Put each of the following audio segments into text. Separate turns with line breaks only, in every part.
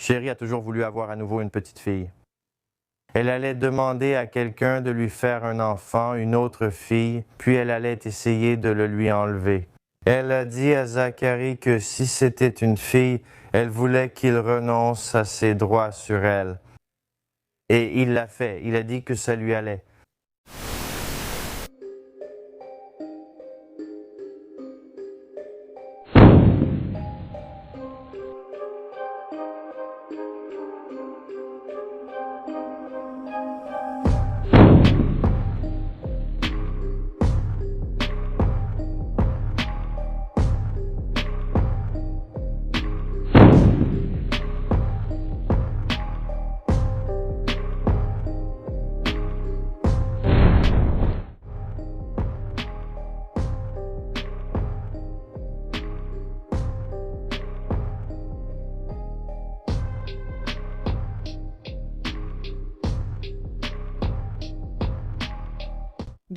Chérie a toujours voulu avoir à nouveau une petite fille. Elle allait demander à quelqu'un de lui faire un enfant, une autre fille, puis elle allait essayer de le lui enlever. Elle a dit à Zacharie que si c'était une fille, elle voulait qu'il renonce à ses droits sur elle. Et il l'a fait. Il a dit que ça lui allait.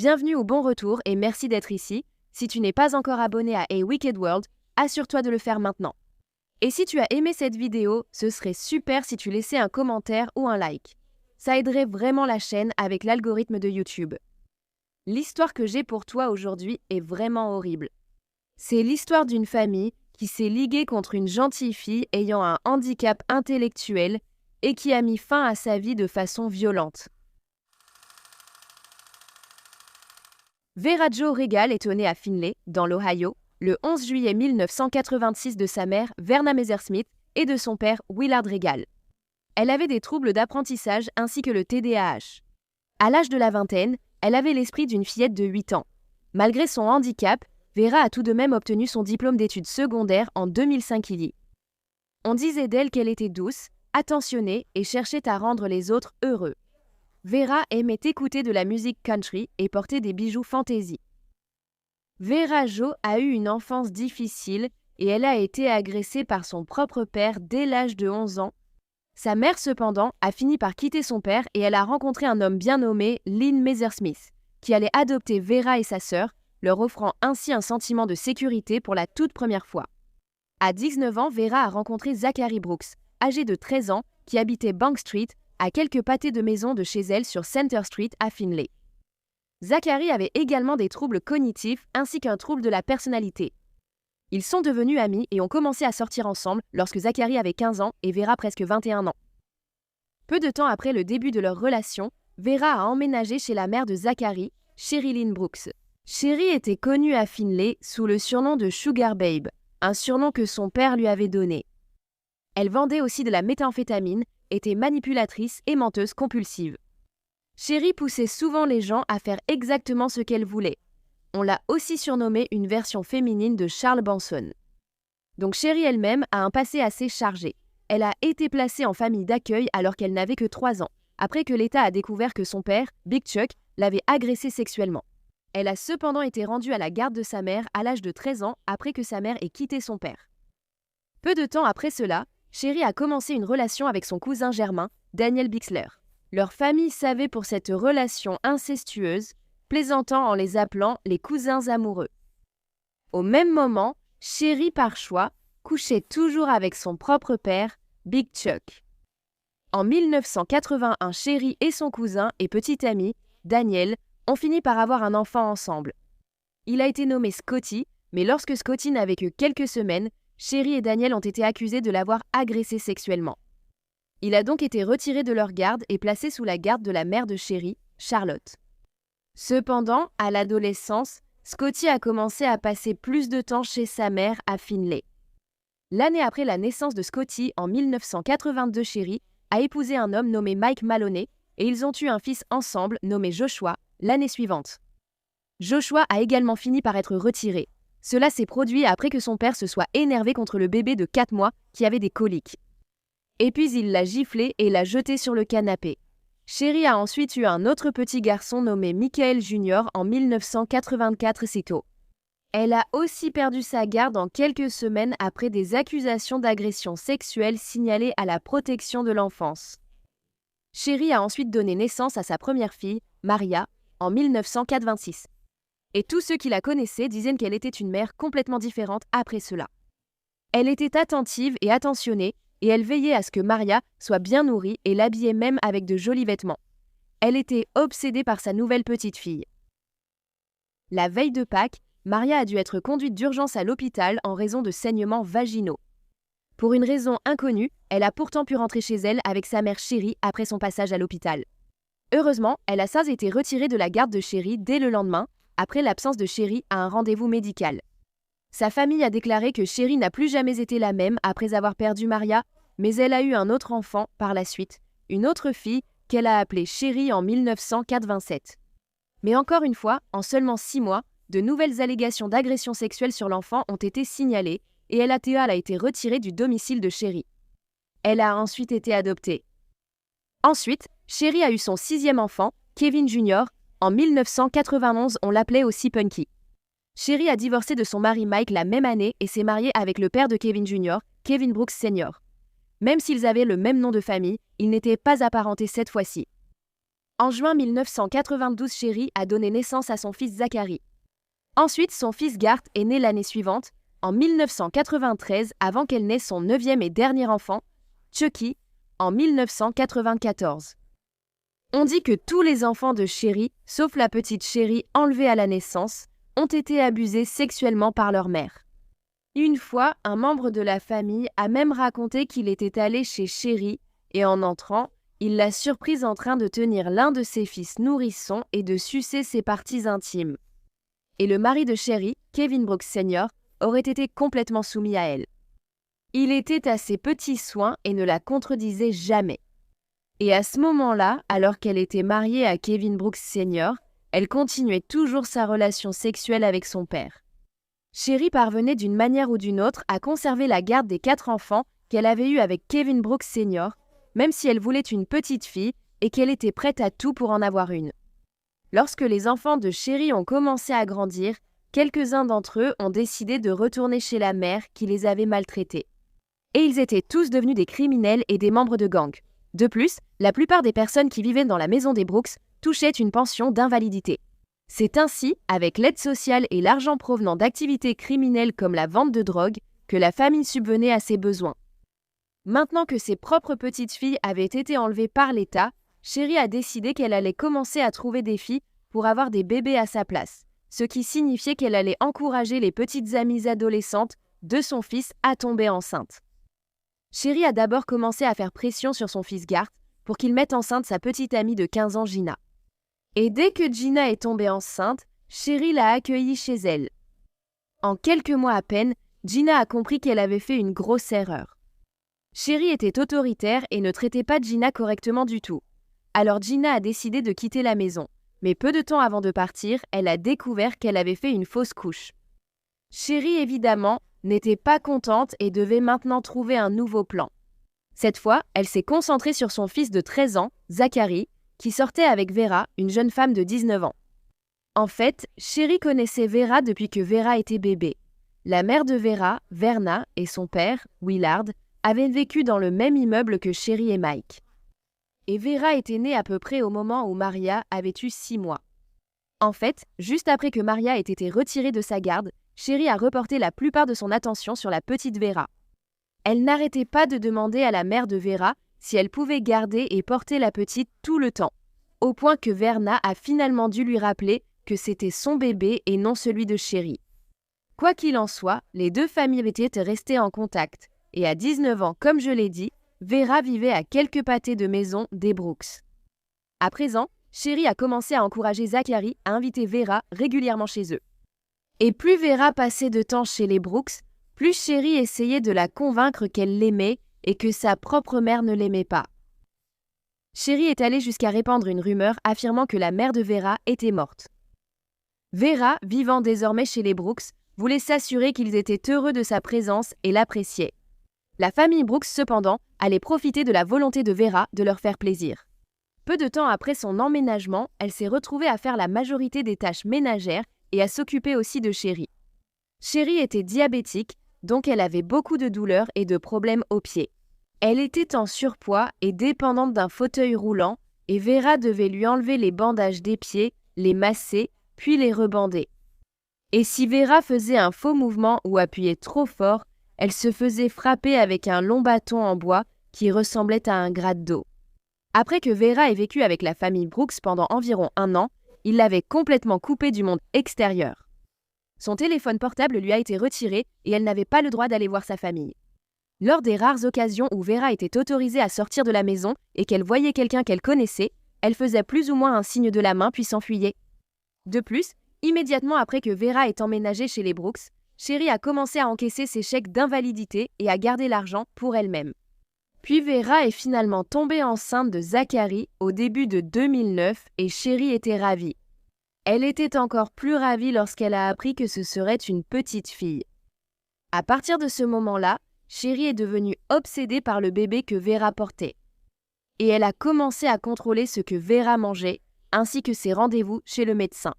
Bienvenue au Bon Retour et merci d'être ici. Si tu n'es pas encore abonné à A Wicked World, assure-toi de le faire maintenant. Et si tu as aimé cette vidéo, ce serait super si tu laissais un commentaire ou un like. Ça aiderait vraiment la chaîne avec l'algorithme de YouTube. L'histoire que j'ai pour toi aujourd'hui est vraiment horrible. C'est l'histoire d'une famille qui s'est liguée contre une gentille fille ayant un handicap intellectuel et qui a mis fin à sa vie de façon violente. Vera Jo Regal est née à Findlay, dans l'Ohio, le 11 juillet 1986 de sa mère, Verna Messersmith, et de son père, Willard Regal. Elle avait des troubles d'apprentissage ainsi que le TDAH. À l'âge de la vingtaine, elle avait l'esprit d'une fillette de 8 ans. Malgré son handicap, Vera a tout de même obtenu son diplôme d'études secondaires en 2005 il y. On disait d'elle qu'elle était douce, attentionnée et cherchait à rendre les autres heureux. Vera aimait écouter de la musique country et porter des bijoux fantaisie. Vera Jo a eu une enfance difficile et elle a été agressée par son propre père dès l'âge de 11 ans. Sa mère, cependant, a fini par quitter son père et elle a rencontré un homme bien nommé Lynn Messersmith, qui allait adopter Vera et sa sœur, leur offrant ainsi un sentiment de sécurité pour la toute première fois. À 19 ans, Vera a rencontré Zachary Brooks, âgé de 13 ans, qui habitait Bank Street, à quelques pâtés de maison de chez elle sur Center Street à Findlay. Zachary avait également des troubles cognitifs ainsi qu'un trouble de la personnalité. Ils sont devenus amis et ont commencé à sortir ensemble lorsque Zachary avait 15 ans et Vera presque 21 ans. Peu de temps après le début de leur relation, Vera a emménagé chez la mère de Zachary, Sherry Lynn Brooks. Sherry était connue à Findlay sous le surnom de Sugar Babe, un surnom que son père lui avait donné. Elle vendait aussi de la méthamphétamine, était manipulatrice et menteuse compulsive. Sherry poussait souvent les gens à faire exactement ce qu'elle voulait. On l'a aussi surnommée une version féminine de Charles Manson. Donc Sherry elle-même a un passé assez chargé. Elle a été placée en famille d'accueil alors qu'elle n'avait que 3 ans, après que l'État a découvert que son père, Big Chuck, l'avait agressée sexuellement. Elle a cependant été rendue à la garde de sa mère à l'âge de 13 ans après que sa mère ait quitté son père. Peu de temps après cela, Sherry a commencé une relation avec son cousin germain, Daniel Bixler. Leur famille savait pour cette relation incestueuse, plaisantant en les appelant les cousins amoureux. Au même moment, Sherry, par choix, couchait toujours avec son propre père, Big Chuck. En 1981, Sherry et son cousin et petit ami, Daniel, ont fini par avoir un enfant ensemble. Il a été nommé Scotty, mais lorsque Scotty n'avait que quelques semaines, Sherry et Daniel ont été accusés de l'avoir agressé sexuellement. Il a donc été retiré de leur garde et placé sous la garde de la mère de Sherry, Charlotte. Cependant, à l'adolescence, Scotty a commencé à passer plus de temps chez sa mère à Findlay. L'année après la naissance de Scotty, en 1982, Sherry a épousé un homme nommé Mike Maloney et ils ont eu un fils ensemble nommé Joshua l'année suivante. Joshua a également fini par être retiré. Cela s'est produit après que son père se soit énervé contre le bébé de 4 mois qui avait des coliques. Et puis il l'a giflé et l'a jeté sur le canapé. Sherry a ensuite eu un autre petit garçon nommé Michael Jr. en 1984 c'est tôt. Elle a aussi perdu sa garde en quelques semaines après des accusations d'agression sexuelle signalées à la protection de l'enfance. Sherry a ensuite donné naissance à sa première fille, Maria, en 1986. Et tous ceux qui la connaissaient disaient qu'elle était une mère complètement différente après cela. Elle était attentive et attentionnée, et elle veillait à ce que Maria soit bien nourrie et l'habillait même avec de jolis vêtements. Elle était obsédée par sa nouvelle petite fille. La veille de Pâques, Maria a dû être conduite d'urgence à l'hôpital en raison de saignements vaginaux. Pour une raison inconnue, elle a pourtant pu rentrer chez elle avec sa mère Chérie après son passage à l'hôpital. Heureusement, elle a sans été retirée de la garde de Chérie dès le lendemain, après l'absence de Chérie à un rendez-vous médical. Sa famille a déclaré que Chérie n'a plus jamais été la même après avoir perdu Maria, mais elle a eu un autre enfant par la suite, une autre fille qu'elle a appelée Chérie en 1987. Mais encore une fois, en seulement 6 mois, de nouvelles allégations d'agression sexuelle sur l'enfant ont été signalées et LATA a été retirée du domicile de Chérie. Elle a ensuite été adoptée. Ensuite, Chérie a eu son 6e enfant, Kevin Jr. En 1991, on l'appelait aussi Punky. Chérie a divorcé de son mari Mike la même année et s'est mariée avec le père de Kevin Jr., Kevin Brooks Sr. Même s'ils avaient le même nom de famille, ils n'étaient pas apparentés cette fois-ci. En juin 1992, Chérie a donné naissance à son fils Zachary. Ensuite, son fils Garth est né l'année suivante, en 1993, avant qu'elle n'ait son 9e et dernier enfant, Chucky, en 1994. On dit que tous les enfants de Chérie, sauf la petite Chérie enlevée à la naissance, ont été abusés sexuellement par leur mère. Une fois, un membre de la famille a même raconté qu'il était allé chez Chérie et en entrant, il l'a surprise en train de tenir l'un de ses fils nourrissons et de sucer ses parties intimes. Et le mari de Chérie, Kevin Brooks Sr., aurait été complètement soumis à elle. Il était à ses petits soins et ne la contredisait jamais. Et à ce moment-là, alors qu'elle était mariée à Kevin Brooks Sr., elle continuait toujours sa relation sexuelle avec son père. Chérie parvenait d'une manière ou d'une autre à conserver la garde des 4 enfants qu'elle avait eus avec Kevin Brooks Sr., même si elle voulait une petite fille et qu'elle était prête à tout pour en avoir une. Lorsque les enfants de Chérie ont commencé à grandir, quelques-uns d'entre eux ont décidé de retourner chez la mère qui les avait maltraités. Et ils étaient tous devenus des criminels et des membres de gangs. De plus, la plupart des personnes qui vivaient dans la maison des Brooks touchaient une pension d'invalidité. C'est ainsi, avec l'aide sociale et l'argent provenant d'activités criminelles comme la vente de drogue, que la famille subvenait à ses besoins. Maintenant que ses propres petites filles avaient été enlevées par l'État, Chérie a décidé qu'elle allait commencer à trouver des filles pour avoir des bébés à sa place, ce qui signifiait qu'elle allait encourager les petites amies adolescentes de son fils à tomber enceinte. Chérie a d'abord commencé à faire pression sur son fils Garth pour qu'il mette enceinte sa petite amie de 15 ans Gina. Et dès que Gina est tombée enceinte, Chérie l'a accueillie chez elle. En quelques mois à peine, Gina a compris qu'elle avait fait une grosse erreur. Chérie était autoritaire et ne traitait pas Gina correctement du tout. Alors Gina a décidé de quitter la maison. Mais peu de temps avant de partir, elle a découvert qu'elle avait fait une fausse couche. Chérie, évidemment, n'était pas contente et devait maintenant trouver un nouveau plan. Cette fois, elle s'est concentrée sur son fils de 13 ans, Zachary, qui sortait avec Vera, une jeune femme de 19 ans. En fait, Chérie connaissait Vera depuis que Vera était bébé. La mère de Vera, Verna, et son père, Willard, avaient vécu dans le même immeuble que Chérie et Mike. Et Vera était née à peu près au moment où Maria avait eu 6 mois. En fait, juste après que Maria ait été retirée de sa garde, Chérie a reporté la plupart de son attention sur la petite Vera. Elle n'arrêtait pas de demander à la mère de Vera si elle pouvait garder et porter la petite tout le temps, au point que Verna a finalement dû lui rappeler que c'était son bébé et non celui de Chérie. Quoi qu'il en soit, les deux familles étaient restées en contact, et à 19 ans, comme je l'ai dit, Vera vivait à quelques pâtés de maison des Brooks. À présent, Chérie a commencé à encourager Zachary à inviter Vera régulièrement chez eux. Et plus Vera passait de temps chez les Brooks, plus Chérie essayait de la convaincre qu'elle l'aimait et que sa propre mère ne l'aimait pas. Chérie est allée jusqu'à répandre une rumeur affirmant que la mère de Vera était morte. Vera, vivant désormais chez les Brooks, voulait s'assurer qu'ils étaient heureux de sa présence et l'appréciaient. La famille Brooks, cependant, allait profiter de la volonté de Vera de leur faire plaisir. Peu de temps après son emménagement, elle s'est retrouvée à faire la majorité des tâches ménagères et à s'occuper aussi de Chérie. Chérie était diabétique, donc elle avait beaucoup de douleurs et de problèmes aux pieds. Elle était en surpoids et dépendante d'un fauteuil roulant, et Vera devait lui enlever les bandages des pieds, les masser, puis les rebander. Et si Vera faisait un faux mouvement ou appuyait trop fort, elle se faisait frapper avec un long bâton en bois qui ressemblait à un gratte d'eau. Après que Vera ait vécu avec la famille Brooks pendant environ 1 an, il l'avait complètement coupée du monde extérieur. Son téléphone portable lui a été retiré et elle n'avait pas le droit d'aller voir sa famille. Lors des rares occasions où Vera était autorisée à sortir de la maison et qu'elle voyait quelqu'un qu'elle connaissait, elle faisait plus ou moins un signe de la main puis s'enfuyait. De plus, immédiatement après que Vera ait emménagé chez les Brooks, Sherry a commencé à encaisser ses chèques d'invalidité et à garder l'argent pour elle-même. Puis Vera est finalement tombée enceinte de Zachary au début de 2009 et Sherry était ravie. Elle était encore plus ravie lorsqu'elle a appris que ce serait une petite fille. À partir de ce moment-là, Sherry est devenue obsédée par le bébé que Vera portait. Et elle a commencé à contrôler ce que Vera mangeait, ainsi que ses rendez-vous chez le médecin.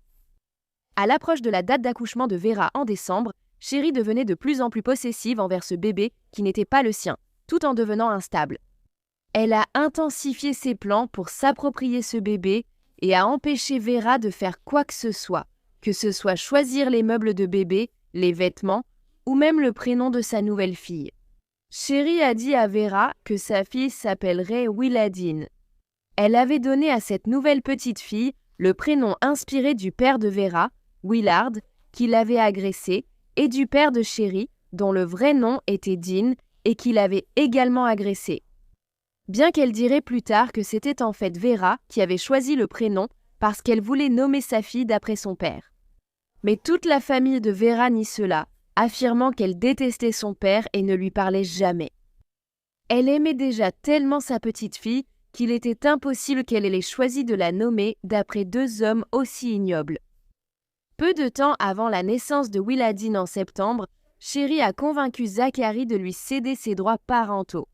À l'approche de la date d'accouchement de Vera en décembre, Sherry devenait de plus en plus possessive envers ce bébé qui n'était pas le sien, tout en devenant instable. Elle a intensifié ses plans pour s'approprier ce bébé et a empêché Vera de faire quoi que ce soit choisir les meubles de bébé, les vêtements ou même le prénom de sa nouvelle fille. Sherry a dit à Vera que sa fille s'appellerait Willadine. Elle avait donné à cette nouvelle petite fille le prénom inspiré du père de Vera, Willard, qui l'avait agressée, et du père de Sherry, dont le vrai nom était Dean, et qui l'avait également agressée. Bien qu'elle dirait plus tard que c'était en fait Vera qui avait choisi le prénom parce qu'elle voulait nommer sa fille d'après son père. Mais toute la famille de Vera nie cela, affirmant qu'elle détestait son père et ne lui parlait jamais. Elle aimait déjà tellement sa petite fille qu'il était impossible qu'elle ait choisi de la nommer d'après 2 hommes aussi ignobles. Peu de temps avant la naissance de Willadine en septembre, Sherry a convaincu Zachary de lui céder ses droits parentaux.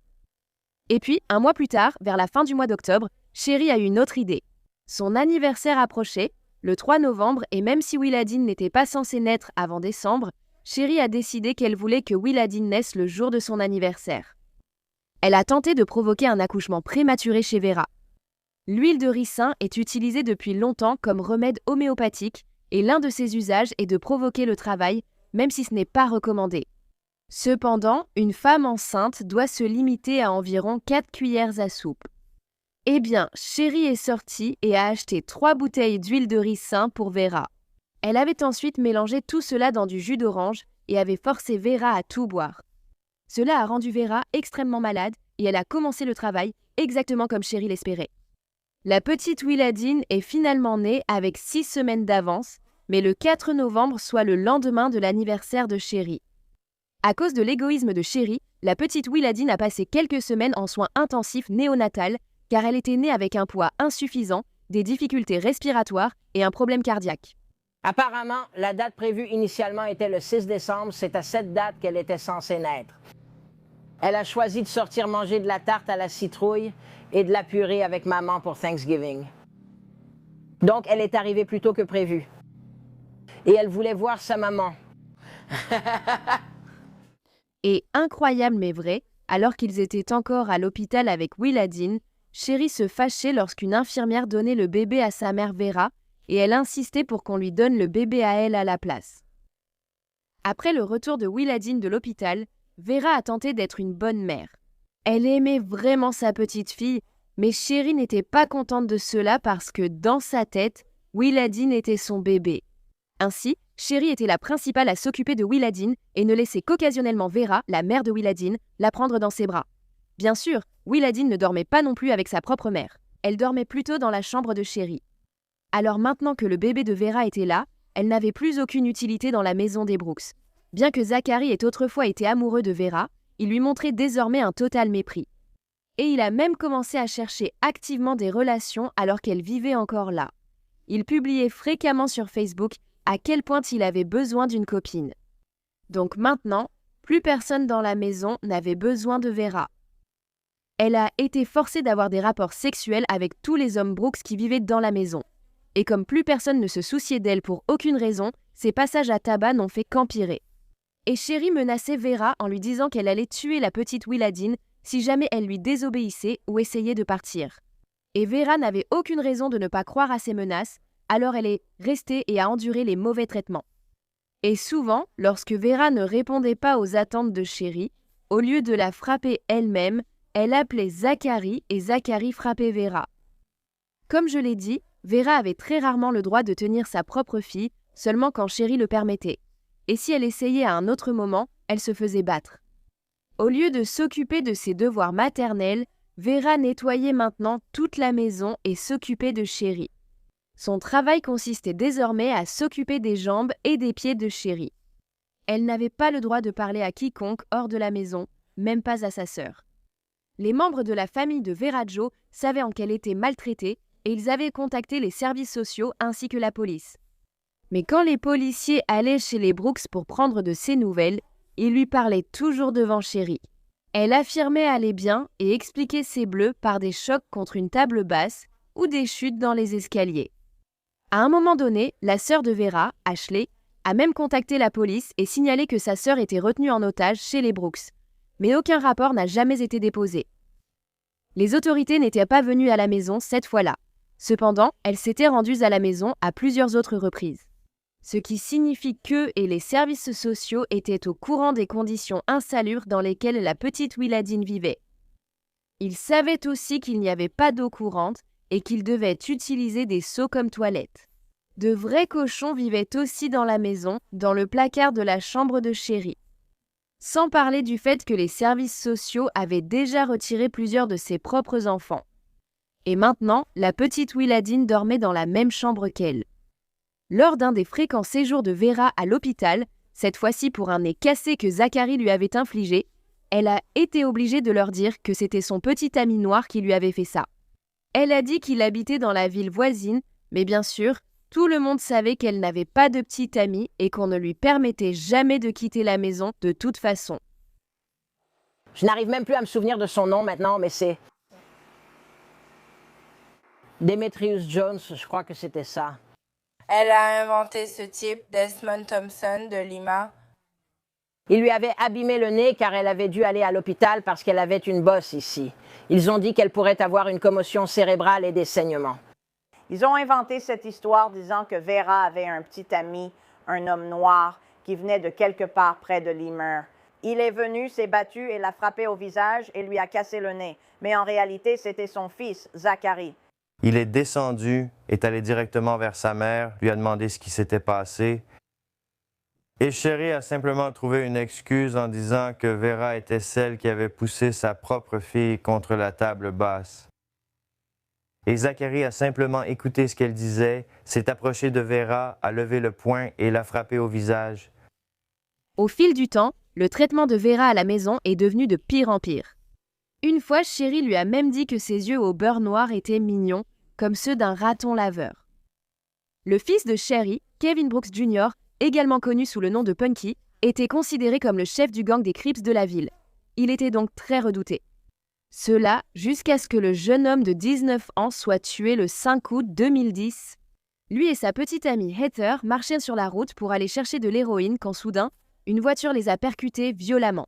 Et puis, 1 mois plus tard, vers la fin du mois d'octobre, Sherry a eu une autre idée. Son anniversaire approchait, le 3 novembre, et même si Willadine n'était pas censée naître avant décembre, Sherry a décidé qu'elle voulait que Willadine naisse le jour de son anniversaire. Elle a tenté de provoquer un accouchement prématuré chez Vera. L'huile de ricin est utilisée depuis longtemps comme remède homéopathique et l'un de ses usages est de provoquer le travail, même si ce n'est pas recommandé. Cependant, une femme enceinte doit se limiter à environ 4 cuillères à soupe. Eh bien, Sherry est sortie et a acheté 3 bouteilles d'huile de ricin pour Vera. Elle avait ensuite mélangé tout cela dans du jus d'orange et avait forcé Vera à tout boire. Cela a rendu Vera extrêmement malade et elle a commencé le travail exactement comme Sherry l'espérait. La petite Willadine est finalement née avec 6 semaines d'avance, mais le 4 novembre, soit le lendemain de l'anniversaire de Sherry. À cause de l'égoïsme de Sherry, la petite Willadine a passé quelques semaines en soins intensifs néonatals car elle était née avec un poids insuffisant, des difficultés respiratoires et un problème cardiaque.
Apparemment, la date prévue initialement était le 6 décembre. C'est à cette date qu'elle était censée naître. Elle a choisi de sortir manger de la tarte à la citrouille et de la purée avec maman pour Thanksgiving. Donc, elle est arrivée plus tôt que prévu. Et elle voulait voir sa maman.
Et incroyable mais vrai, alors qu'ils étaient encore à l'hôpital avec Willadine, Sherry se fâchait lorsqu'une infirmière donnait le bébé à sa mère Vera et elle insistait pour qu'on lui donne le bébé à elle à la place. Après le retour de Willadine de l'hôpital, Vera a tenté d'être une bonne mère. Elle aimait vraiment sa petite fille, mais Sherry n'était pas contente de cela parce que dans sa tête, Willadine était son bébé. Ainsi, Sherry était la principale à s'occuper de Willadine et ne laissait qu'occasionnellement Vera, la mère de Willadine, la prendre dans ses bras. Bien sûr, Willadine ne dormait pas non plus avec sa propre mère. Elle dormait plutôt dans la chambre de Sherry. Alors maintenant que le bébé de Vera était là, elle n'avait plus aucune utilité dans la maison des Brooks. Bien que Zachary ait autrefois été amoureux de Vera, il lui montrait désormais un total mépris. Et il a même commencé à chercher activement des relations alors qu'elle vivait encore là. Il publiait fréquemment sur Facebook à quel point il avait besoin d'une copine. Donc maintenant, plus personne dans la maison n'avait besoin de Vera. Elle a été forcée d'avoir des rapports sexuels avec tous les hommes Brooks qui vivaient dans la maison. Et comme plus personne ne se souciait d'elle pour aucune raison, ses passages à tabac n'ont fait qu'empirer. Et Sherry menaçait Vera en lui disant qu'elle allait tuer la petite Willadine si jamais elle lui désobéissait ou essayait de partir. Et Vera n'avait aucune raison de ne pas croire à ces menaces, alors elle est restée et a enduré les mauvais traitements. Et souvent, lorsque Vera ne répondait pas aux attentes de Sherry, au lieu de la frapper elle-même, elle appelait Zachary et Zachary frappait Vera. Comme je l'ai dit, Vera avait très rarement le droit de tenir sa propre fille, seulement quand Sherry le permettait. Et si elle essayait à un autre moment, elle se faisait battre. Au lieu de s'occuper de ses devoirs maternels, Vera nettoyait maintenant toute la maison et s'occupait de Sherry. Son travail consistait désormais à s'occuper des jambes et des pieds de Sherry. Elle n'avait pas le droit de parler à quiconque hors de la maison, même pas à sa sœur. Les membres de la famille de Vera Jo savaient qu'elle était maltraitée et ils avaient contacté les services sociaux ainsi que la police. Mais quand les policiers allaient chez les Brooks pour prendre de ses nouvelles, ils lui parlaient toujours devant Sherry. Elle affirmait aller bien et expliquait ses bleus par des chocs contre une table basse ou des chutes dans les escaliers. À un moment donné, la sœur de Vera, Ashley, a même contacté la police et signalé que sa sœur était retenue en otage chez les Brooks. Mais aucun rapport n'a jamais été déposé. Les autorités n'étaient pas venues à la maison cette fois-là. Cependant, elles s'étaient rendues à la maison à plusieurs autres reprises. Ce qui signifie qu'eux et les services sociaux étaient au courant des conditions insalubres dans lesquelles la petite Willadine vivait. Ils savaient aussi qu'il n'y avait pas d'eau courante et qu'ils devaient utiliser des seaux comme toilettes. De vrais cochons vivaient aussi dans la maison, dans le placard de la chambre de Sherry. Sans parler du fait que les services sociaux avaient déjà retiré plusieurs de ses propres enfants. Et maintenant, la petite Willadine dormait dans la même chambre qu'elle. Lors d'un des fréquents séjours de Vera à l'hôpital, cette fois-ci pour un nez cassé que Zachary lui avait infligé, elle a été obligée de leur dire que c'était son petit ami noir qui lui avait fait ça. Elle a dit qu'il habitait dans la ville voisine, mais bien sûr, tout le monde savait qu'elle n'avait pas de petit ami et qu'on ne lui permettait jamais de quitter la maison de toute façon.
Je n'arrive même plus à me souvenir de son nom maintenant, mais c'est Demetrius Jones, je crois que c'était ça.
Elle a inventé ce type, Desmond Thompson de Lima.
Il lui avait abîmé le nez car elle avait dû aller à l'hôpital parce qu'elle avait une bosse ici. Ils ont dit qu'elle pourrait avoir une commotion cérébrale et des saignements.
Ils ont inventé cette histoire disant que Vera avait un petit ami, un homme noir, qui venait de quelque part près de Leamer. Il est venu, s'est battu et l'a frappé au visage et lui a cassé le nez. Mais en réalité, c'était son fils, Zachary.
Il est descendu, est allé directement vers sa mère, lui a demandé ce qui s'était passé. Et Sherry a simplement trouvé une excuse en disant que Vera était celle qui avait poussé sa propre fille contre la table basse. Et Zachary a simplement écouté ce qu'elle disait, s'est approché de Vera, a levé le poing et l'a frappé au visage.
Au fil du temps, le traitement de Vera à la maison est devenu de pire en pire. Une fois, Sherry lui a même dit que ses yeux au beurre noir étaient mignons, comme ceux d'un raton laveur. Le fils de Sherry, Kevin Brooks Jr., également connu sous le nom de Punky, était considéré comme le chef du gang des Crips de la ville. Il était donc très redouté. Cela jusqu'à ce que le jeune homme de 19 ans soit tué le 5 août 2010. Lui et sa petite amie Heather marchaient sur la route pour aller chercher de l'héroïne quand soudain, une voiture les a percutés violemment.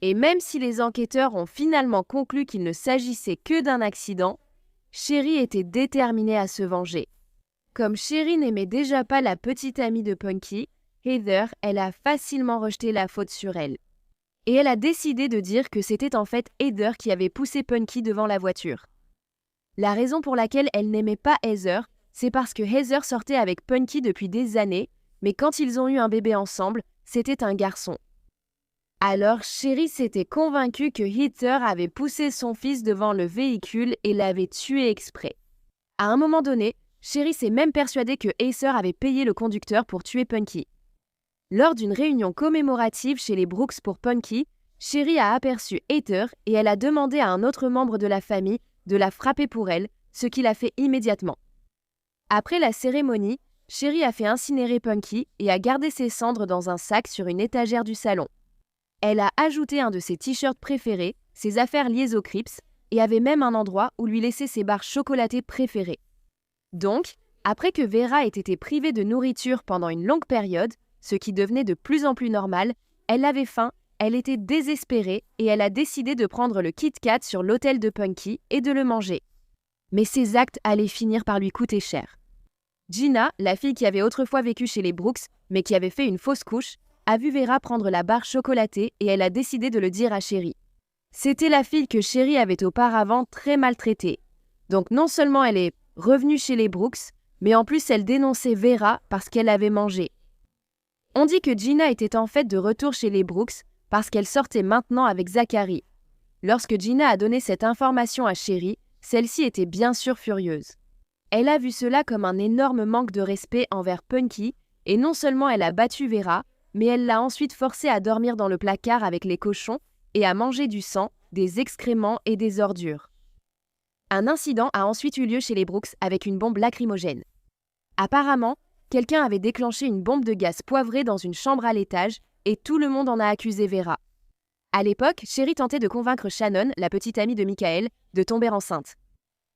Et même si les enquêteurs ont finalement conclu qu'il ne s'agissait que d'un accident, Sherry était déterminée à se venger. Comme Sherry n'aimait déjà pas la petite amie de Punky, Heather, elle a facilement rejeté la faute sur elle. Et elle a décidé de dire que c'était en fait Heather qui avait poussé Punky devant la voiture. La raison pour laquelle elle n'aimait pas Heather, c'est parce que Heather sortait avec Punky depuis des années, mais quand ils ont eu un bébé ensemble, c'était un garçon. Alors Sherry s'était convaincue que Heather avait poussé son fils devant le véhicule et l'avait tué exprès. À un moment donné, Sherry s'est même persuadée que Heather avait payé le conducteur pour tuer Punky. Lors d'une réunion commémorative chez les Brooks pour Punky, Sherry a aperçu Heather et elle a demandé à un autre membre de la famille de la frapper pour elle, ce qu'il a fait immédiatement. Après la cérémonie, Sherry a fait incinérer Punky et a gardé ses cendres dans un sac sur une étagère du salon. Elle a ajouté un de ses t-shirts préférés, ses affaires liées aux Crips, et avait même un endroit où lui laisser ses barres chocolatées préférées. Donc, après que Vera ait été privée de nourriture pendant une longue période, ce qui devenait de plus en plus normal, elle avait faim, elle était désespérée et elle a décidé de prendre le Kit Kat sur l'hôtel de Punky et de le manger. Mais ces actes allaient finir par lui coûter cher. Gina, la fille qui avait autrefois vécu chez les Brooks, mais qui avait fait une fausse couche, a vu Vera prendre la barre chocolatée et elle a décidé de le dire à Sherry. C'était la fille que Sherry avait auparavant très maltraitée. Donc non seulement elle est revenue chez les Brooks, mais en plus elle dénonçait Vera parce qu'elle avait mangé. On dit que Gina était en fait de retour chez les Brooks parce qu'elle sortait maintenant avec Zachary. Lorsque Gina a donné cette information à Sherry, celle-ci était bien sûr furieuse. Elle a vu cela comme un énorme manque de respect envers Punky, et non seulement elle a battu Vera, mais elle l'a ensuite forcée à dormir dans le placard avec les cochons et à manger du sang, des excréments et des ordures. Un incident a ensuite eu lieu chez les Brooks avec une bombe lacrymogène. Apparemment, quelqu'un avait déclenché une bombe de gaz poivré dans une chambre à l'étage et tout le monde en a accusé Vera. À l'époque, Sherry tentait de convaincre Shannon, la petite amie de Michael, de tomber enceinte.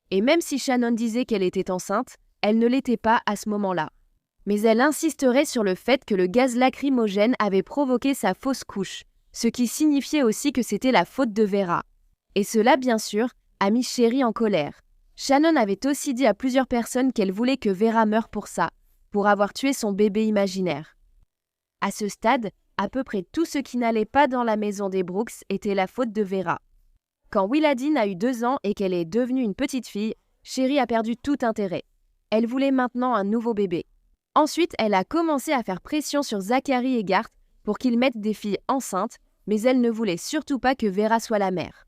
Et même si Shannon disait qu'elle était enceinte, elle ne l'était pas à ce moment-là. Mais elle insisterait sur le fait que le gaz lacrymogène avait provoqué sa fausse couche, ce qui signifiait aussi que c'était la faute de Vera. Et cela, bien sûr, a mis Sherry en colère. Shannon avait aussi dit à plusieurs personnes qu'elle voulait que Vera meure pour ça, pour avoir tué son bébé imaginaire. À ce stade, à peu près tout ce qui n'allait pas dans la maison des Brooks était la faute de Vera. Quand Willadine a eu 2 ans et qu'elle est devenue une petite fille, Sherry a perdu tout intérêt. Elle voulait maintenant un nouveau bébé. Ensuite, elle a commencé à faire pression sur Zachary et Garth pour qu'ils mettent des filles enceintes, mais elle ne voulait surtout pas que Vera soit la mère.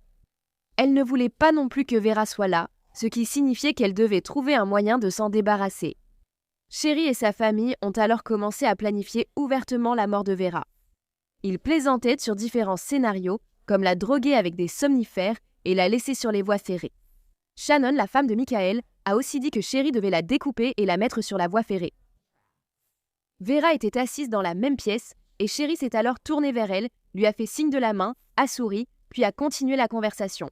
Elle ne voulait pas non plus que Vera soit là, ce qui signifiait qu'elle devait trouver un moyen de s'en débarrasser. Sherry et sa famille ont alors commencé à planifier ouvertement la mort de Vera. Ils plaisantaient sur différents scénarios, comme la droguer avec des somnifères et la laisser sur les voies ferrées. Shannon, la femme de Michael, a aussi dit que Sherry devait la découper et la mettre sur la voie ferrée. Vera était assise dans la même pièce et Sherry s'est alors tournée vers elle, lui a fait signe de la main, a souri, puis a continué la conversation.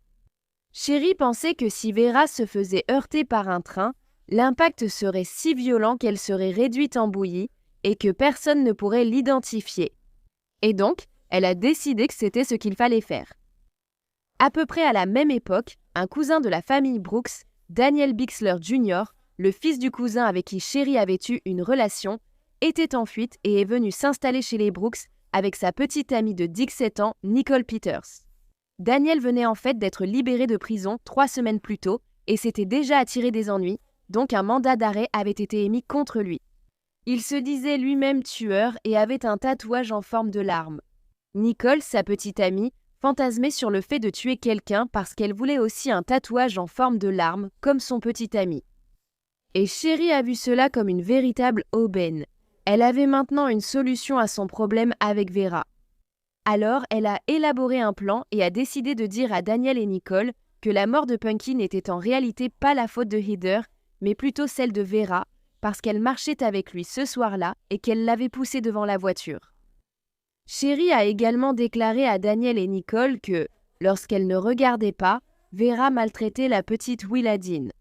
Sherry pensait que si Vera se faisait heurter par un train, l'impact serait si violent qu'elle serait réduite en bouillie et que personne ne pourrait l'identifier. Et donc, elle a décidé que c'était ce qu'il fallait faire. À peu près à la même époque, un cousin de la famille Brooks, Daniel Bixler Jr., le fils du cousin avec qui Sherry avait eu une relation, était en fuite et est venu s'installer chez les Brooks avec sa petite amie de 17 ans, Nicole Peters. Daniel venait en fait d'être libéré de prison 3 semaines plus tôt et s'était déjà attiré des ennuis, donc un mandat d'arrêt avait été émis contre lui. Il se disait lui-même tueur et avait un tatouage en forme de larme. Nicole, sa petite amie, fantasmait sur le fait de tuer quelqu'un parce qu'elle voulait aussi un tatouage en forme de larme, comme son petit ami. Et Sherry a vu cela comme une véritable aubaine. Elle avait maintenant une solution à son problème avec Vera. Alors, elle a élaboré un plan et a décidé de dire à Daniel et Nicole que la mort de Punky n'était en réalité pas la faute de Heather, mais plutôt celle de Vera, parce qu'elle marchait avec lui ce soir-là et qu'elle l'avait poussé devant la voiture. Sherry a également déclaré à Daniel et Nicole que, lorsqu'elle ne regardait pas, Vera maltraitait la petite Willadine.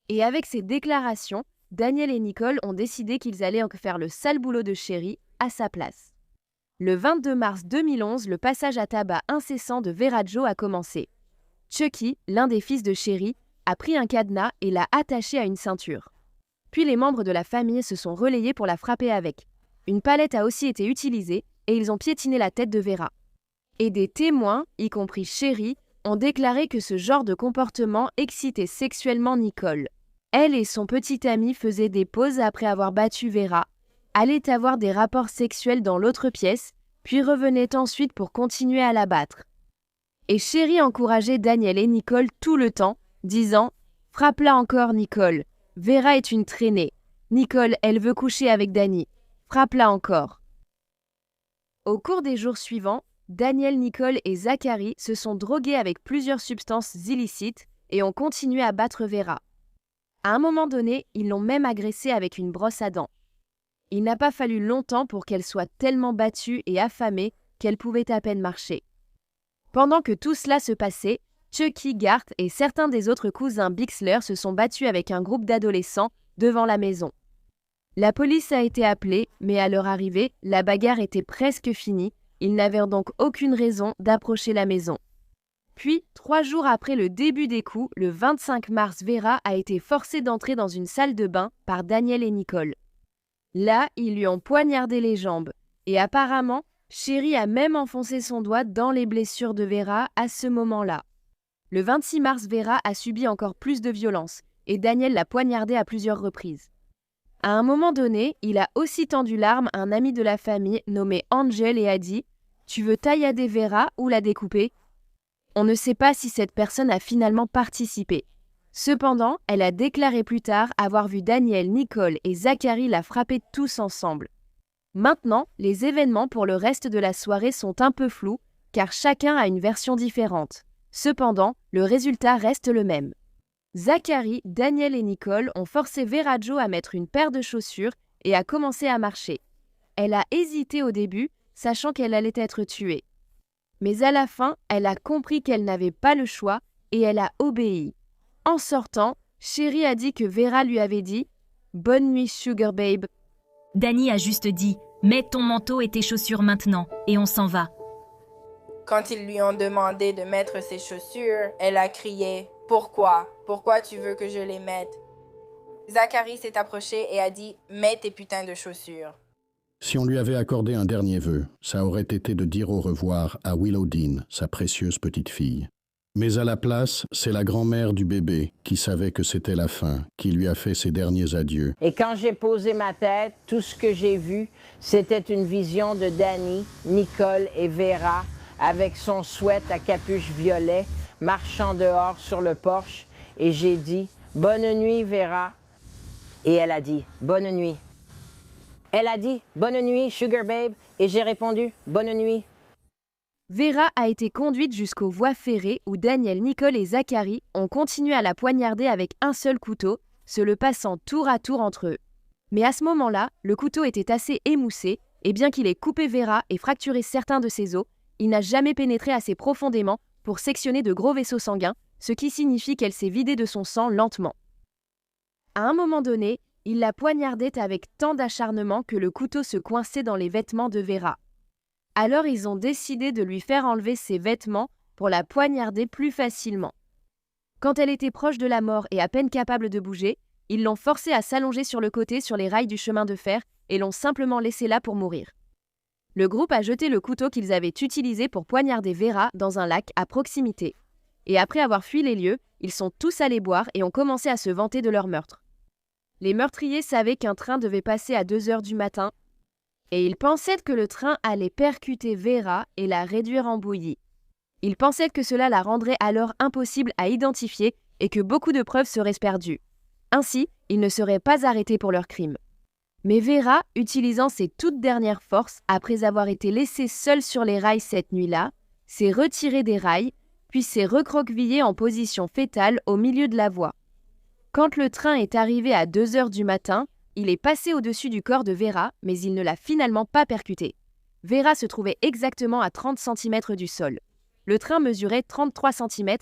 Et avec ces déclarations, Daniel et Nicole ont décidé qu'ils allaient faire le sale boulot de Sherry à sa place. Le 22 mars 2011, le passage à tabac incessant de Vera Jo a commencé. Chucky, l'un des fils de Sherry, a pris un cadenas et l'a attaché à une ceinture. Puis les membres de la famille se sont relayés pour la frapper avec. Une palette a aussi été utilisée et ils ont piétiné la tête de Vera. Et des témoins, y compris Sherry, ont déclaré que ce genre de comportement excitait sexuellement Nicole. Elle et son petit ami faisaient des pauses après avoir battu Vera, allaient avoir des rapports sexuels dans l'autre pièce, puis revenaient ensuite pour continuer à la battre. Et Sherry encourageait Daniel et Nicole tout le temps, disant « Frappe-la encore, Nicole. Vera est une traînée. Nicole, elle veut coucher avec Danny. Frappe-la encore. » Au cours des jours suivants, Daniel, Nicole et Zachary se sont drogués avec plusieurs substances illicites et ont continué à battre Vera. À un moment donné, ils l'ont même agressée avec une brosse à dents. Il n'a pas fallu longtemps pour qu'elle soit tellement battue et affamée qu'elle pouvait à peine marcher. Pendant que tout cela se passait, Chucky, Garth et certains des autres cousins Bixler se sont battus avec un groupe d'adolescents devant la maison. La police a été appelée, mais à leur arrivée, la bagarre était presque finie. Ils n'avaient donc aucune raison d'approcher la maison. Puis, 3 jours après le début des coups, le 25 mars, Vera a été forcée d'entrer dans une salle de bain par Daniel et Nicole. Là, ils lui ont poignardé les jambes. Et apparemment, Sherry a même enfoncé son doigt dans les blessures de Vera à ce moment-là. Le 26 mars, Vera a subi encore plus de violence et Daniel l'a poignardée à plusieurs reprises. À un moment donné, il a aussi tendu l'arme à un ami de la famille nommé Angel et a dit « Tu veux taillader Vera ou la découper ?» On ne sait pas si cette personne a finalement participé. Cependant, elle a déclaré plus tard avoir vu Daniel, Nicole et Zachary la frapper tous ensemble. Maintenant, les événements pour le reste de la soirée sont un peu flous, car chacun a une version différente. Cependant, le résultat reste le même. Zachary, Daniel et Nicole ont forcé Vera Jo à mettre une paire de chaussures et à commencer à marcher. Elle a hésité au début, sachant qu'elle allait être tuée. Mais à la fin, elle a compris qu'elle n'avait pas le choix et elle a obéi. En sortant, Sherry a dit que Vera lui avait dit « Bonne nuit, Sugar Babe ».
Danny a juste dit « Mets ton manteau et tes chaussures maintenant, et on s'en va ».
Quand ils lui ont demandé de mettre ses chaussures, elle a crié « Pourquoi? Pourquoi tu veux que je les mette ?» Zachary s'est approché et a dit « Mets tes putains de chaussures ».
Si on lui avait accordé un dernier vœu, ça aurait été de dire au revoir à Willow Dean, sa précieuse petite fille. Mais à la place, c'est la grand-mère du bébé qui savait que c'était la fin, qui lui a fait ses derniers adieux.
Et quand j'ai posé ma tête, tout ce que j'ai vu, c'était une vision de Danny, Nicole et Vera avec son sweat à capuche violet, marchant dehors sur le porche. Et j'ai dit « Bonne nuit, Vera ». Et elle a dit « Bonne nuit ». Elle a dit « Bonne nuit, Sugar Babe ». Et j'ai répondu « Bonne nuit ».
Vera a été conduite jusqu'aux voies ferrées où Daniel, Nicole et Zachary ont continué à la poignarder avec un seul couteau, se le passant tour à tour entre eux. Mais à ce moment-là, le couteau était assez émoussé et bien qu'il ait coupé Vera et fracturé certains de ses os, il n'a jamais pénétré assez profondément pour sectionner de gros vaisseaux sanguins, ce qui signifie qu'elle s'est vidée de son sang lentement. À un moment donné, il la poignardait avec tant d'acharnement que le couteau se coinçait dans les vêtements de Vera. Alors ils ont décidé de lui faire enlever ses vêtements pour la poignarder plus facilement. Quand elle était proche de la mort et à peine capable de bouger, ils l'ont forcée à s'allonger sur le côté sur les rails du chemin de fer et l'ont simplement laissée là pour mourir. Le groupe a jeté le couteau qu'ils avaient utilisé pour poignarder Vera dans un lac à proximité. Et après avoir fui les lieux, ils sont tous allés boire et ont commencé à se vanter de leur meurtre. Les meurtriers savaient qu'un train devait passer à 2 heures du matin et ils pensaient que le train allait percuter Vera et la réduire en bouillie. Ils pensaient que cela la rendrait alors impossible à identifier et que beaucoup de preuves seraient perdues. Ainsi, ils ne seraient pas arrêtés pour leur crime. Mais Vera, utilisant ses toutes dernières forces, après avoir été laissée seule sur les rails cette nuit-là, s'est retirée des rails, puis s'est recroquevillée en position fétale au milieu de la voie. Quand le train est arrivé à 2 heures du matin, il est passé au-dessus du corps de Vera, mais il ne l'a finalement pas percuté. Vera se trouvait exactement à 30 cm du sol. Le train mesurait 33 cm,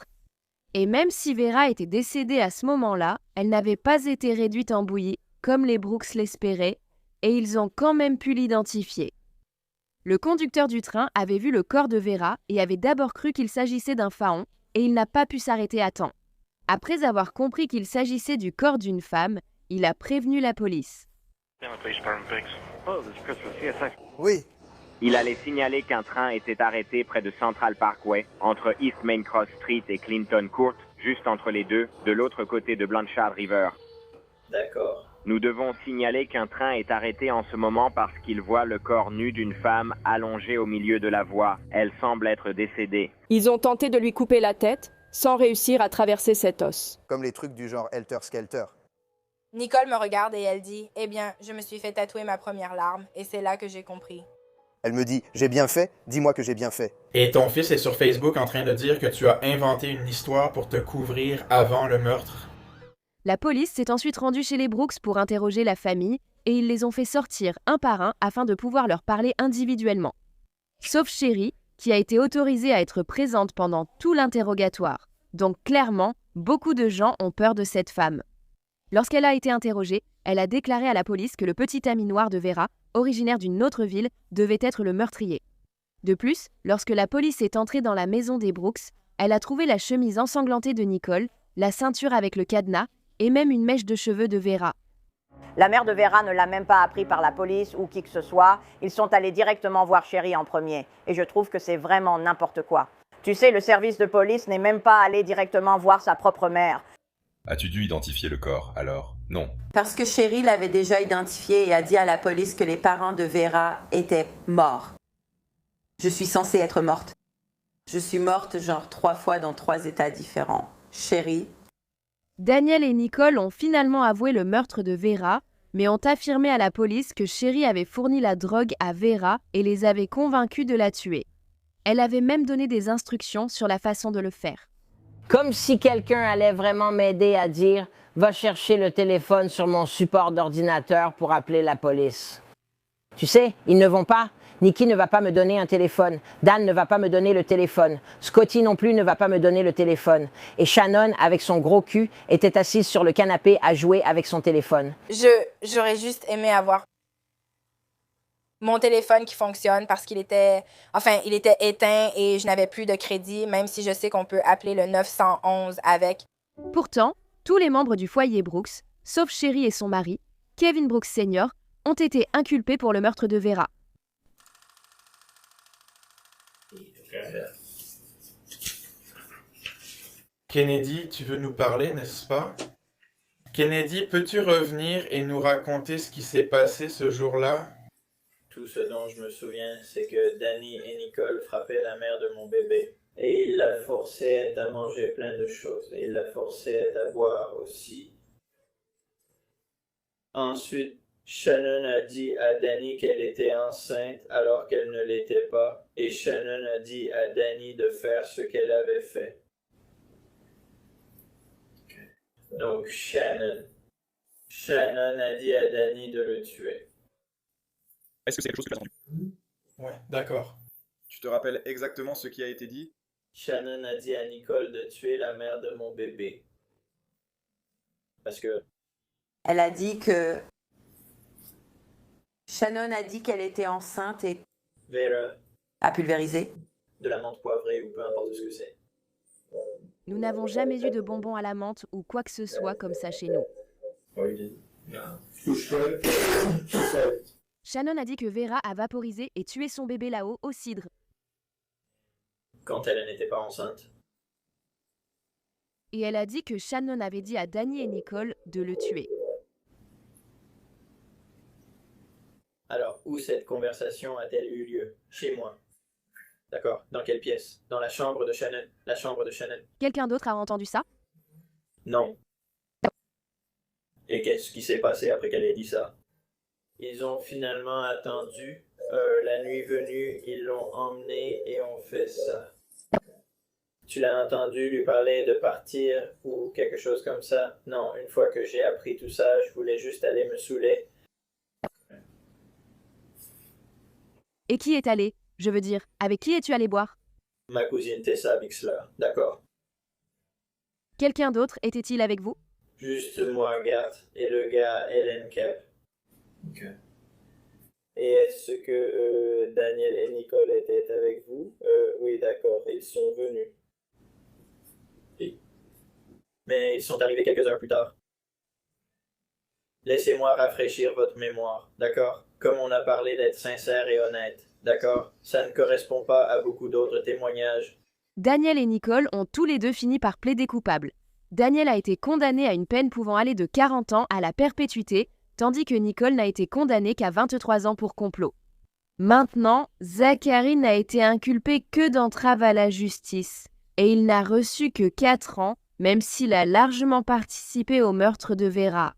et même si Vera était décédée à ce moment-là, elle n'avait pas été réduite en bouillie, comme les Brooks l'espéraient, et ils ont quand même pu l'identifier. Le conducteur du train avait vu le corps de Vera et avait d'abord cru qu'il s'agissait d'un faon, et il n'a pas pu s'arrêter à temps. Après avoir compris qu'il s'agissait du corps d'une femme, il a prévenu la police.
Oui.
Il allait signaler qu'un train était arrêté près de Central Parkway, entre East Main Cross Street et Clinton Court, juste entre les deux, de l'autre côté de Blanchard River.
D'accord.
Nous devons signaler qu'un train est arrêté en ce moment parce qu'il voit le corps nu d'une femme allongé au milieu de la voie. Elle semble être décédée.
Ils ont tenté de lui couper la tête, sans réussir à traverser cet os.
Comme les trucs du genre Helter Skelter.
Nicole me regarde et elle dit « Eh bien, je me suis fait tatouer ma première larme et c'est là que j'ai compris. »
Elle me dit « J'ai bien fait, dis-moi que j'ai bien fait. »
Et ton fils est sur Facebook en train de dire que tu as inventé une histoire pour te couvrir avant le meurtre.
La police s'est ensuite rendue chez les Brooks pour interroger la famille et ils les ont fait sortir un par un afin de pouvoir leur parler individuellement. Sauf Sherry, qui a été autorisée à être présente pendant tout l'interrogatoire. Donc clairement, beaucoup de gens ont peur de cette femme. Lorsqu'elle a été interrogée, elle a déclaré à la police que le petit ami noir de Vera, originaire d'une autre ville, devait être le meurtrier. De plus, lorsque la police est entrée dans la maison des Brooks, elle a trouvé la chemise ensanglantée de Nicole, la ceinture avec le cadenas et même une mèche de cheveux de Vera.
La mère de Vera ne l'a même pas appris par la police ou qui que ce soit. Ils sont allés directement voir Sherry en premier. Et je trouve que c'est vraiment n'importe quoi. Tu sais, le service de police n'est même pas allé directement voir sa propre mère.
As-tu dû identifier le corps, alors? Non.
Parce que Sherry l'avait déjà identifié et a dit à la police que les parents de Vera étaient morts. Je suis censée être morte. Je suis morte genre 3 fois dans 3 états différents. Sherry.
Daniel et Nicole ont finalement avoué le meurtre de Vera, mais ont affirmé à la police que Sherry avait fourni la drogue à Vera et les avait convaincus de la tuer. Elle avait même donné des instructions sur la façon de le faire.
Comme si quelqu'un allait vraiment m'aider à dire « Va chercher le téléphone sur mon support d'ordinateur pour appeler la police. » Tu sais, ils ne vont pas. Nikki ne va pas me donner un téléphone. Dan ne va pas me donner le téléphone. Scotty non plus ne va pas me donner le téléphone. Et Shannon, avec son gros cul, était assise sur le canapé à jouer avec son téléphone.
J'aurais juste aimé avoir mon téléphone qui fonctionne parce qu'il était éteint et je n'avais plus de crédit, même si je sais qu'on peut appeler le 911 avec.
Pourtant, tous les membres du foyer Brooks, sauf Sherry et son mari, Kevin Brooks Sr., ont été inculpés pour le meurtre de Vera.
Kennedy, tu veux nous parler, n'est-ce pas? Kennedy, peux-tu revenir et nous raconter ce qui s'est passé ce jour-là?
Tout ce dont je me souviens, c'est que Danny et Nicole frappaient la mère de mon bébé. Et ils la forçaient à manger plein de choses. Et ils la forçaient à boire aussi. Ensuite, Shannon a dit à Danny qu'elle était enceinte alors qu'elle ne l'était pas. Et Shannon a dit à Danny de faire ce qu'elle avait fait. Donc Shannon a dit à Danny de le tuer.
Est-ce que c'est quelque chose que tu as entendu?
Ouais, d'accord.
Tu te rappelles exactement ce qui a été dit?
Shannon a dit à Nicole de tuer la mère de mon bébé. Parce que...
Elle a dit que... Shannon a dit qu'elle était enceinte et...
Vera...
a pulvérisé.
De la menthe poivrée ou peu importe ce que c'est.
Nous n'avons jamais eu de bonbons à la menthe ou quoi que ce soit comme ça chez nous. Shannon a dit que Vera a vaporisé et tué son bébé là-haut au cidre.
Quand elle n'était pas enceinte.
Et elle a dit que Shannon avait dit à Danny et Nicole de le tuer.
Alors, où cette conversation a-t-elle eu lieu? Chez moi. D'accord. Dans quelle pièce? Dans la chambre de Shannon. La chambre de Shannon.
Quelqu'un d'autre a entendu ça?
Non. Et qu'est-ce qui s'est passé après qu'elle ait dit ça? Ils ont finalement attendu. La nuit venue, ils l'ont emmené et ont fait ça. Tu l'as entendu lui parler de partir ou quelque chose comme ça? Non, une fois que j'ai appris tout ça, je voulais juste aller me saouler.
Et qui est allé? Je veux dire, avec qui es-tu allé boire?
Ma cousine Tessa Bixler, d'accord.
Quelqu'un d'autre était-il avec vous?
Juste moi, Gart, et le gars Ellen Cap. Ok. Et est-ce que Daniel et Nicole étaient avec vous? Oui, d'accord, ils sont venus. Oui. Mais ils sont arrivés quelques heures plus tard. Laissez-moi rafraîchir votre mémoire, d'accord? Comme on a parlé d'être sincère et honnête, d'accord? Ça ne correspond pas à beaucoup d'autres témoignages.
Daniel et Nicole ont tous les deux fini par plaider coupables. Daniel a été condamné à une peine pouvant aller de 40 ans à la perpétuité, tandis que Nicole n'a été condamnée qu'à 23 ans pour complot. Maintenant, Zachary n'a été inculpé que d'entrave à la justice, et il n'a reçu que 4 ans, même s'il a largement participé au meurtre de Vera.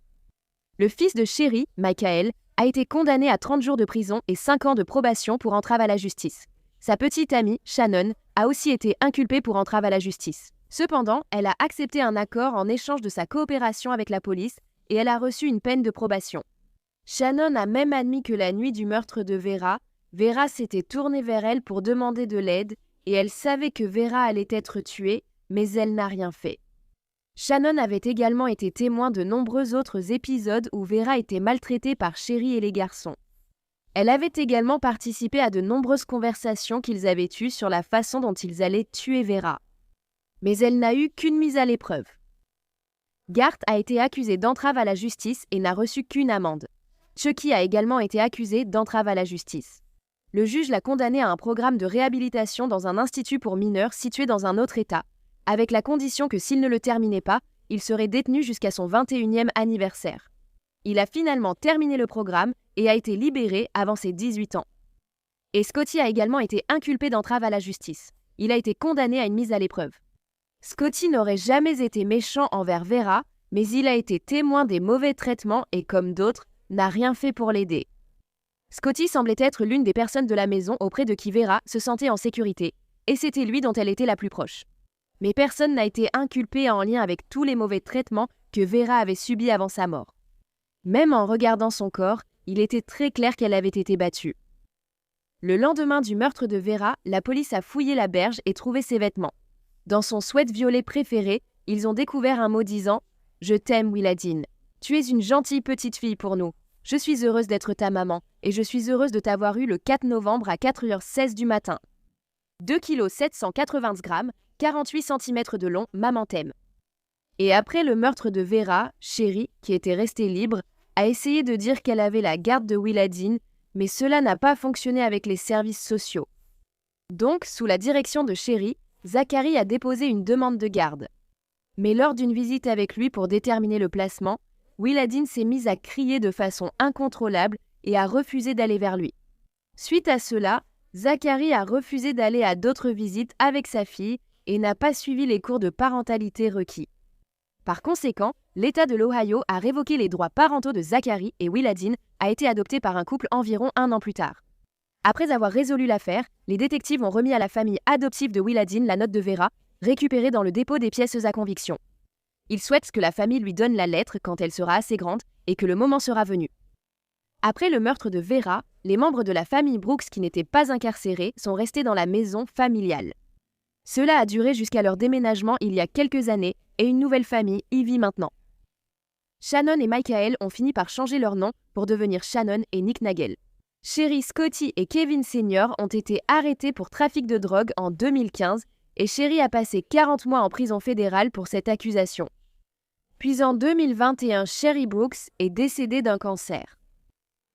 Le fils de Sherry, Michael, a été condamné à 30 jours de prison et 5 ans de probation pour entrave à la justice. Sa petite amie, Shannon, a aussi été inculpée pour entrave à la justice. Cependant, elle a accepté un accord en échange de sa coopération avec la police et elle a reçu une peine de probation. Shannon a même admis que la nuit du meurtre de Vera, Vera s'était tournée vers elle pour demander de l'aide et elle savait que Vera allait être tuée, mais elle n'a rien fait. Shannon avait également été témoin de nombreux autres épisodes où Vera était maltraitée par Sherry et les garçons. Elle avait également participé à de nombreuses conversations qu'ils avaient eues sur la façon dont ils allaient tuer Vera. Mais elle n'a eu qu'une mise à l'épreuve. Garth a été accusé d'entrave à la justice et n'a reçu qu'une amende. Chucky a également été accusé d'entrave à la justice. Le juge l'a condamné à un programme de réhabilitation dans un institut pour mineurs situé dans un autre État, avec la condition que s'il ne le terminait pas, il serait détenu jusqu'à son 21e anniversaire. Il a finalement terminé le programme et a été libéré avant ses 18 ans. Et Scotty a également été inculpé d'entrave à la justice. Il a été condamné à une mise à l'épreuve. Scotty n'aurait jamais été méchant envers Vera, mais il a été témoin des mauvais traitements et, comme d'autres, n'a rien fait pour l'aider. Scotty semblait être l'une des personnes de la maison auprès de qui Vera se sentait en sécurité, et c'était lui dont elle était la plus proche. Mais personne n'a été inculpé en lien avec tous les mauvais traitements que Vera avait subis avant sa mort. Même en regardant son corps, il était très clair qu'elle avait été battue. Le lendemain du meurtre de Vera, la police a fouillé la berge et trouvé ses vêtements. Dans son sweat violet préféré, ils ont découvert un mot disant « Je t'aime, Willadine. Tu es une gentille petite fille pour nous. Je suis heureuse d'être ta maman et je suis heureuse de t'avoir eu le 4 novembre à 4h16 du matin. 2 kg 780 grammes, 48 cm de long, maman t'aime. » Et après le meurtre de Vera, Sherry, qui était restée libre, a essayé de dire qu'elle avait la garde de Willadine, mais cela n'a pas fonctionné avec les services sociaux. Donc, sous la direction de Sherry, Zachary a déposé une demande de garde. Mais lors d'une visite avec lui pour déterminer le placement, Willadine s'est mise à crier de façon incontrôlable et a refusé d'aller vers lui. Suite à cela, Zachary a refusé d'aller à d'autres visites avec sa fille et n'a pas suivi les cours de parentalité requis. Par conséquent, l'État de l'Ohio a révoqué les droits parentaux de Zachary et Willadine a été adopté par un couple environ 1 an plus tard. Après avoir résolu l'affaire, les détectives ont remis à la famille adoptive de Willadine la note de Vera, récupérée dans le dépôt des pièces à conviction. Ils souhaitent que la famille lui donne la lettre quand elle sera assez grande et que le moment sera venu. Après le meurtre de Vera, les membres de la famille Brooks qui n'étaient pas incarcérés sont restés dans la maison familiale. Cela a duré jusqu'à leur déménagement il y a quelques années et une nouvelle famille y vit maintenant. Shannon et Michael ont fini par changer leur nom pour devenir Shannon et Nick Nagel. Sherry, Scotty et Kevin Sr. ont été arrêtés pour trafic de drogue en 2015 et Sherry a passé 40 mois en prison fédérale pour cette accusation. Puis en 2021, Sherry Brooks est décédée d'un cancer.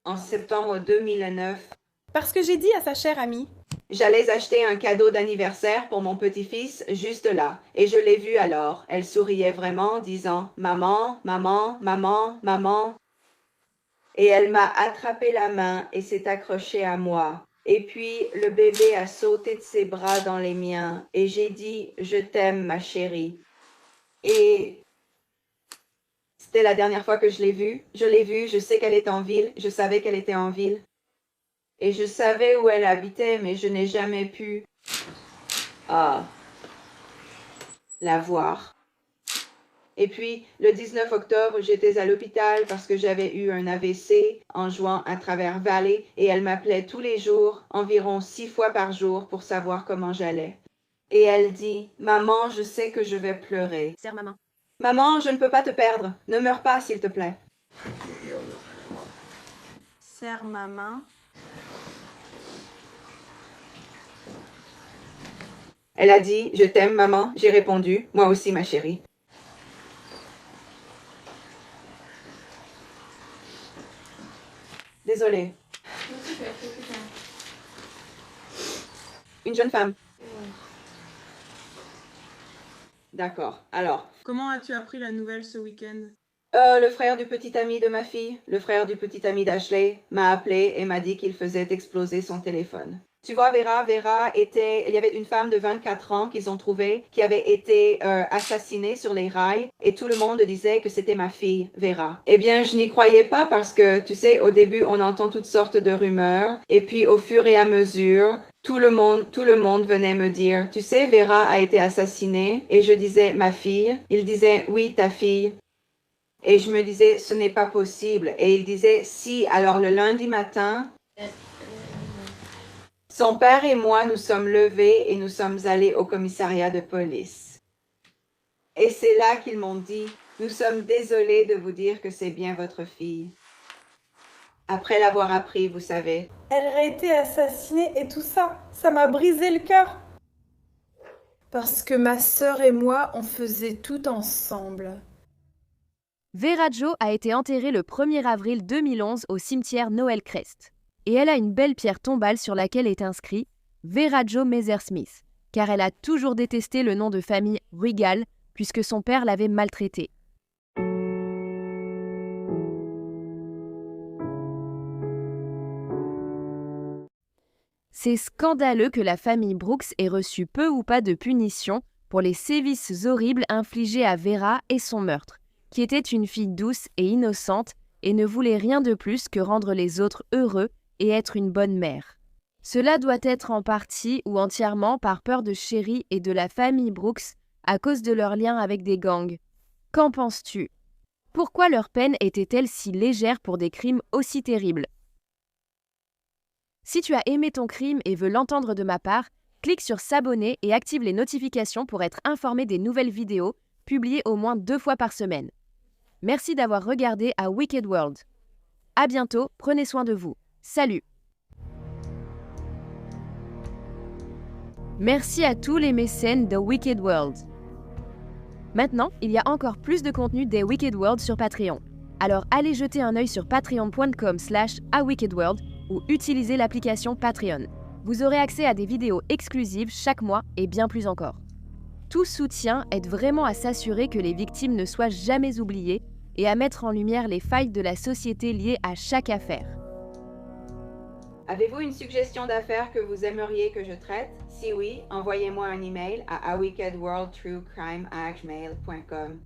En septembre 2009,
Parce que j'ai dit à sa chère amie.
j'allais acheter un cadeau d'anniversaire pour mon petit-fils juste là, et je l'ai vue alors. Elle souriait vraiment, disant « Maman, maman, maman, maman ». Et elle m'a attrapé la main et s'est accrochée à moi. Et puis le bébé a sauté de ses bras dans les miens, et j'ai dit « Je t'aime, ma chérie ». Et c'était la dernière fois que je l'ai vue. Je l'ai vue, je sais qu'elle est en ville, je savais qu'elle était en ville. Et je savais où elle habitait, mais je n'ai jamais pu la voir. Et puis, le 19 octobre, j'étais à l'hôpital parce que j'avais eu un AVC en jouant à travers Valley et elle m'appelait tous les jours, environ 6 fois par jour, pour savoir comment j'allais. Et elle dit « Maman, je sais que je vais pleurer. »
Serre maman.
« Maman, je ne peux pas te perdre. Ne meurs pas, s'il te plaît. » Serre maman. Elle a dit « Je t'aime, maman. » J'ai répondu « Moi aussi, ma chérie. » Désolée. Une jeune femme. D'accord. Alors.
Comment as-tu appris la nouvelle ce week-end?
Le frère du petit ami de ma fille, le frère du petit ami d'Ashley, m'a appelé et m'a dit qu'il faisait exploser son téléphone. Tu vois, il y avait une femme de 24 ans qu'ils ont trouvée qui avait été assassinée sur les rails et tout le monde disait que c'était ma fille, Vera. Eh bien, je n'y croyais pas parce que, tu sais, au début, on entend toutes sortes de rumeurs et puis au fur et à mesure, tout le monde venait me dire, tu sais, Vera a été assassinée et je disais, ma fille. Il disait, oui, ta fille. Et je me disais, ce n'est pas possible. Et il disait, si, alors le lundi matin, son père et moi nous sommes levés et nous sommes allés au commissariat de police. Et c'est là qu'ils m'ont dit, nous sommes désolés de vous dire que c'est bien votre fille. Après l'avoir appris, vous savez.
Elle aurait été assassinée et tout ça, ça m'a brisé le cœur.
Parce que ma sœur et moi, on faisait tout ensemble.
Vera Jo a été enterrée le 1er avril 2011 au cimetière Noel Crest. Et elle a une belle pierre tombale sur laquelle est inscrit Vera Jo Messersmith, car elle a toujours détesté le nom de famille Regal, puisque son père l'avait maltraitée. C'est scandaleux que la famille Brooks ait reçu peu ou pas de punition pour les sévices horribles infligés à Vera et son meurtre, qui était une fille douce et innocente et ne voulait rien de plus que rendre les autres heureux et être une bonne mère. Cela doit être en partie ou entièrement par peur de Sherry et de la famille Brooks à cause de leur lien avec des gangs. Qu'en penses-tu? Pourquoi leur peine était-elle si légère pour des crimes aussi terribles? Si tu as aimé ton crime et veux l'entendre de ma part, clique sur s'abonner et active les notifications pour être informé des nouvelles vidéos publiées au moins 2 fois par semaine. Merci d'avoir regardé à Wicked World. À bientôt, prenez soin de vous. Salut! Merci à tous les mécènes de Wicked World. Maintenant, il y a encore plus de contenu des Wicked World sur Patreon. Alors allez jeter un œil sur patreon.com/awickedworld ou utilisez l'application Patreon. Vous aurez accès à des vidéos exclusives chaque mois et bien plus encore. Tout soutien aide vraiment à s'assurer que les victimes ne soient jamais oubliées et à mettre en lumière les failles de la société liées à chaque affaire.
Avez-vous une suggestion d'affaires que vous aimeriez que je traite? Si oui, envoyez-moi un email à awickedworldtruecrime@gmail.com.